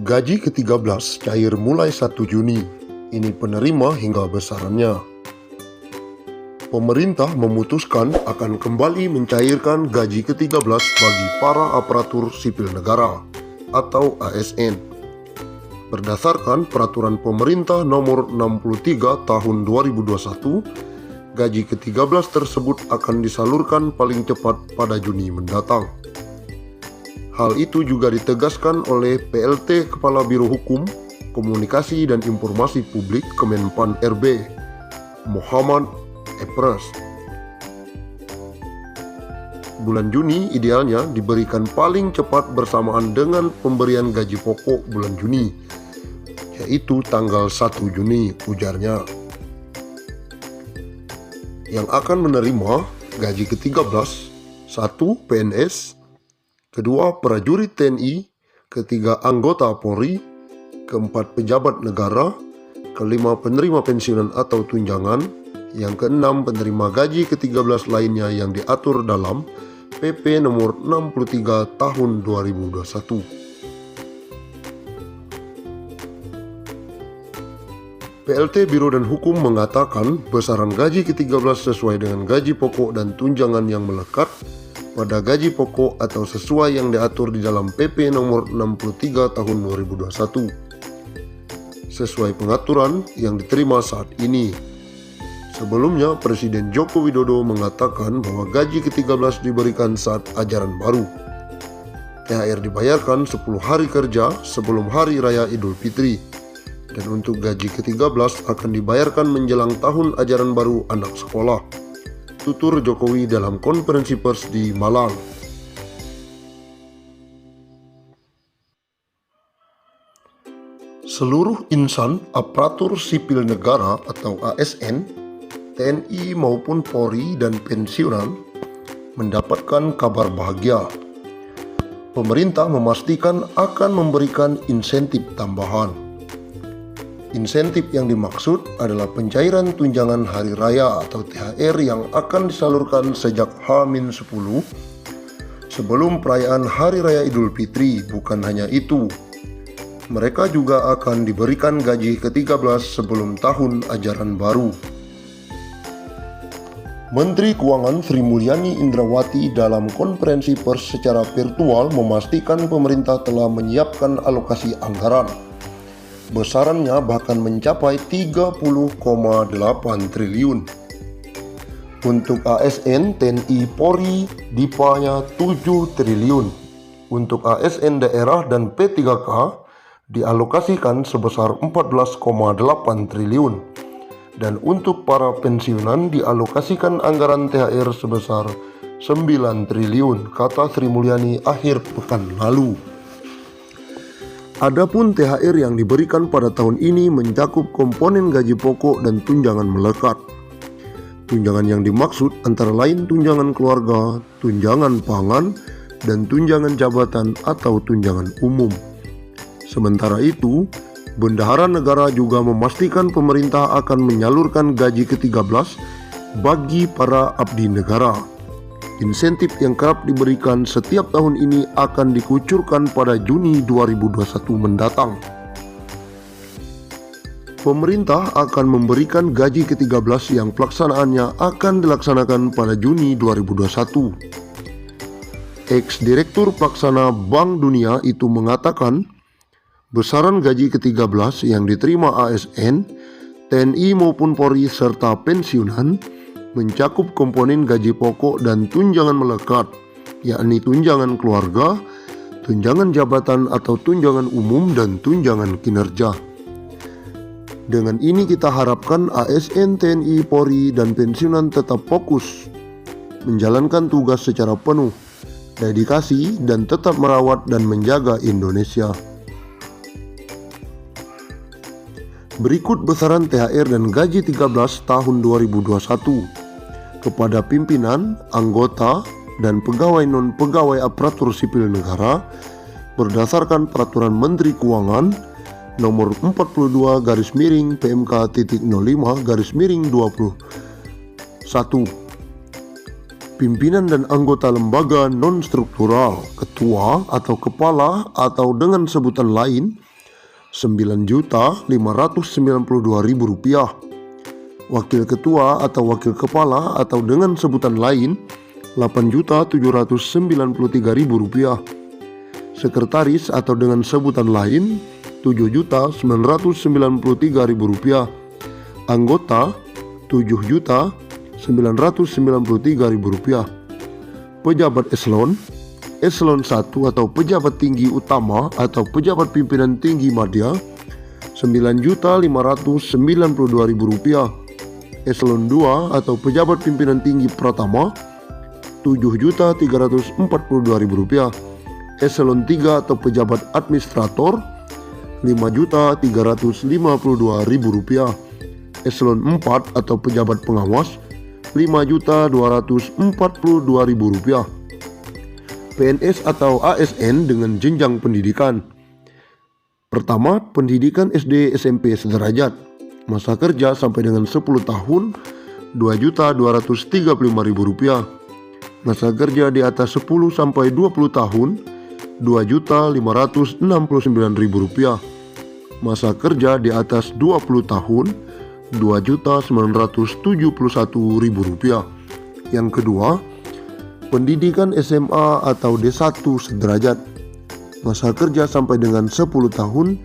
Gaji ke-13 cair mulai 1 Juni. Ini penerima hingga besarannya. Pemerintah memutuskan akan kembali mencairkan gaji ke-13 bagi para aparatur sipil negara atau ASN. Berdasarkan Peraturan Pemerintah Nomor 63 Tahun 2021, gaji ke-13 tersebut akan disalurkan paling cepat pada Juni mendatang. Hal itu juga ditegaskan oleh PLT Kepala Biro Hukum, Komunikasi dan Informasi Publik Kemenpan RB, Muhammad Epres. Bulan Juni idealnya diberikan paling cepat bersamaan dengan pemberian gaji pokok bulan Juni, yaitu tanggal 1 Juni, ujarnya. Yang akan menerima gaji ke-13, 1. PNS, kedua prajurit TNI, ketiga anggota Polri, keempat pejabat negara, kelima penerima pensiunan atau tunjangan, yang keenam penerima gaji ke-13 lainnya yang diatur dalam PP nomor 63 tahun 2021. PLT Biro dan Hukum mengatakan besaran gaji ke-13 sesuai dengan gaji pokok dan tunjangan yang melekat pada gaji pokok atau sesuai yang diatur di dalam PP nomor 63 tahun 2021 sesuai pengaturan yang diterima saat ini. Sebelumnya, Presiden Joko Widodo mengatakan bahwa gaji ke-13 diberikan saat ajaran baru. THR dibayarkan 10 hari kerja sebelum Hari Raya Idul Fitri, dan untuk gaji ke-13 akan dibayarkan menjelang tahun ajaran baru anak sekolah, tutur Jokowi dalam konferensi pers di Malang. Seluruh insan aparatur sipil negara atau ASN, TNI maupun Polri dan pensiunan mendapatkan kabar bahagia. Pemerintah memastikan akan memberikan insentif tambahan. Insentif yang dimaksud adalah pencairan tunjangan hari raya atau THR yang akan disalurkan sejak H-10 sebelum perayaan Hari Raya Idul Fitri. Bukan hanya itu, mereka juga akan diberikan gaji ke-13 sebelum tahun ajaran baru. Menteri Keuangan Sri Mulyani Indrawati dalam konferensi pers secara virtual memastikan pemerintah telah menyiapkan alokasi anggaran. Besarannya bahkan mencapai 30,8 triliun. Untuk ASN, TNI, Polri, DIPA-nya 7 triliun. Untuk ASN daerah dan P3K dialokasikan sebesar 14,8 triliun. Dan untuk para pensiunan dialokasikan anggaran THR sebesar 9 triliun, kata Sri Mulyani akhir pekan lalu. Adapun THR yang diberikan pada tahun ini mencakup komponen gaji pokok dan tunjangan melekat. Tunjangan yang dimaksud antara lain tunjangan keluarga, tunjangan pangan, dan tunjangan jabatan atau tunjangan umum. Sementara itu, Bendahara Negara juga memastikan pemerintah akan menyalurkan gaji ke-13 bagi para abdi negara. Insentif yang kerap diberikan setiap tahun ini akan dikucurkan pada Juni 2021 mendatang. Pemerintah akan memberikan gaji ke-13 yang pelaksanaannya akan dilaksanakan pada Juni 2021. Ex-Direktur Pelaksana Bank Dunia itu mengatakan, besaran gaji ke-13 yang diterima ASN, TNI maupun Polri serta pensiunan mencakup komponen gaji pokok dan tunjangan melekat, yakni tunjangan keluarga, tunjangan jabatan atau tunjangan umum, dan tunjangan kinerja. Dengan ini kita harapkan ASN, TNI, Polri, dan pensiunan tetap fokus menjalankan tugas secara penuh, dedikasi, dan tetap merawat dan menjaga Indonesia. Berikut besaran THR dan gaji 13 tahun 2021 kepada pimpinan, anggota, dan pegawai non-pegawai aparatur sipil negara berdasarkan Peraturan Menteri Keuangan Nomor 42-PMK.05-21. Pimpinan dan anggota lembaga non-struktural, ketua atau kepala atau dengan sebutan lain Rp9.592.000. Wakil Ketua atau Wakil Kepala atau dengan sebutan lain Rp8.793.000. Sekretaris atau dengan sebutan lain Rp7.993.000. Anggota Rp7.993.000. Pejabat eselon 1 atau pejabat tinggi utama atau pejabat pimpinan tinggi madya Rp9.592.000. Eselon 2 atau pejabat pimpinan tinggi pratama Rp7.342.000. Eselon 3 atau pejabat administrator Rp5.352.000. Eselon 4 atau pejabat pengawas Rp5.242.000. PNS atau ASN dengan jenjang pendidikan. Pertama, pendidikan SD SMP sederajat. Masa kerja sampai dengan 10 tahun Rp2.235.000. Masa kerja di atas 10 sampai 20 tahun Rp2.569.000. Masa kerja di atas 20 tahun Rp2.971.000. Yang kedua, pendidikan SMA atau D1 sederajat. Masa kerja sampai dengan 10 tahun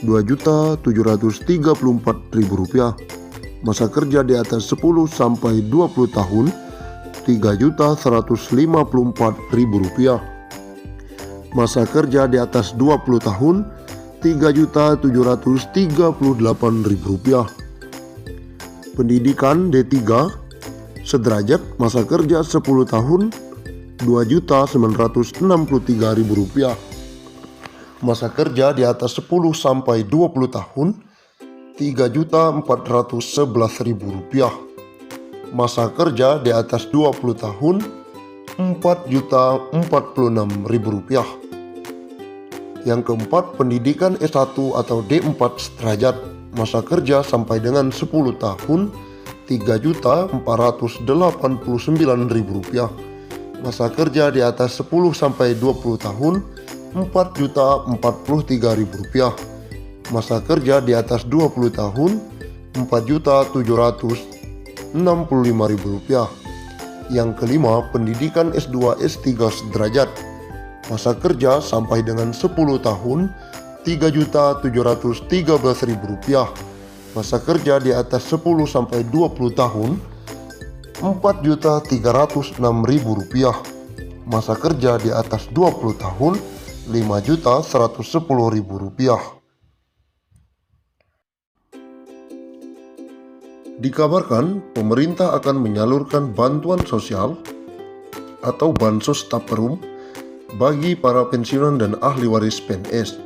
Rp2.734.000. Masa kerja di atas 10 sampai 20 tahun Rp3.154.000. Masa kerja di atas 20 tahun Rp3.738.000. Pendidikan D3 sederajat. Masa kerja 10 tahun Rp2.963.000. Masa kerja di atas 10 sampai 20 tahun Rp3.411.000. Masa kerja di atas 20 tahun Rp4.046.000. Yang keempat, pendidikan S1 atau D4 sederajat. Masa kerja sampai dengan 10 tahun Rp3.489.000. Masa kerja di atas 10 sampai 20 tahun Rp4.043.000. Masa kerja di atas 20 tahun Rp4.765.000. Yang kelima, pendidikan S2 S3 sederajat. Masa kerja sampai dengan 10 tahun Rp3.713.000. Masa kerja di atas 10 sampai 20 tahun Rp4.306.000. Masa kerja di atas 20 tahun Rp5.110.000. Dikabarkan pemerintah akan menyalurkan bantuan sosial atau bansos taperum bagi para pensiunan dan ahli waris PNS.